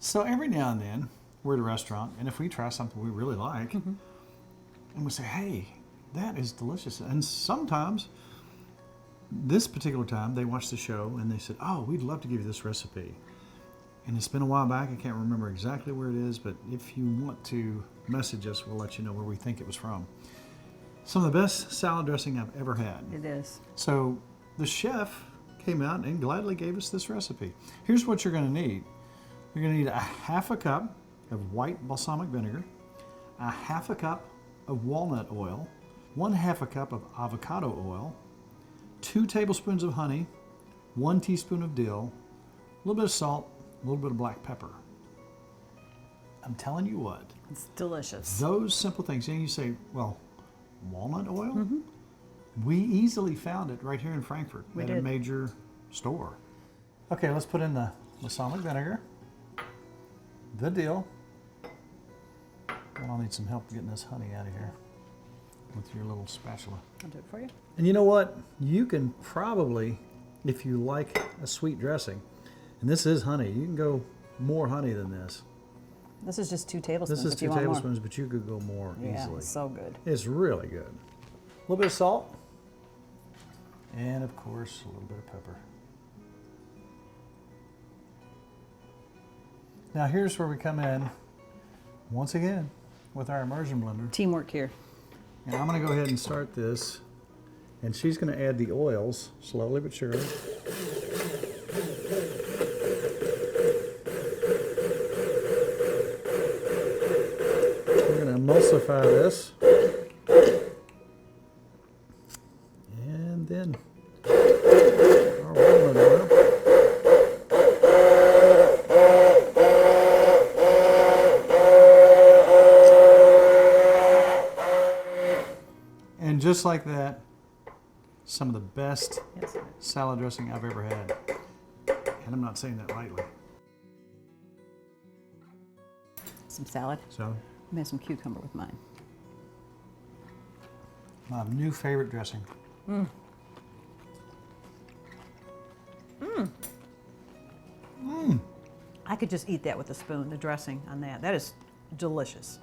So every now and then, we're at a restaurant, and if we try something we really like, and we say, hey, that is delicious. And sometimes, this particular time, they watched the show, and they said, oh, we'd love to give you this recipe. And it's been a while back. I can't remember exactly where it is, but if you want to message us, we'll let you know where we think it was from. Some of the best salad dressing I've ever had. It is. So the chef came out and gladly gave us this recipe. Here's what you're going to need. You're going to need a half a cup of white balsamic vinegar, a half a cup of walnut oil, 1/2 cup of avocado oil, 2 tablespoons of honey, 1 teaspoon of dill, a little bit of salt, a little bit of black pepper. I'm telling you what. It's delicious. Those simple things. And you say, well, walnut oil? We easily found it right here in Frankfurt at a major store. Okay, let's put in the balsamic vinegar, the dill, and I'll need some help getting this honey out of here with your little spatula. I'll do it for you. And you know what? You can probably, if you like a sweet dressing, and this is honey, you can go more honey than this. This is just 2 tablespoons. This is if you 2 want more. tablespoons, but you could go more Yeah, easily. it's so good. It's really good. A little bit of salt, and of course, a little bit of pepper. Now here's where we come in, once again, with our immersion blender. Teamwork here. And I'm going to go ahead and start this, and she's going to add the oils, slowly but surely. We're going to emulsify this. And then our walnut oil. And just like that, some of the best salad dressing I've ever had. And I'm not saying that lightly. Some salad. So, I'm gonna have some cucumber with mine. my new favorite dressing. I could just eat that with a spoon, the dressing on that. That is delicious.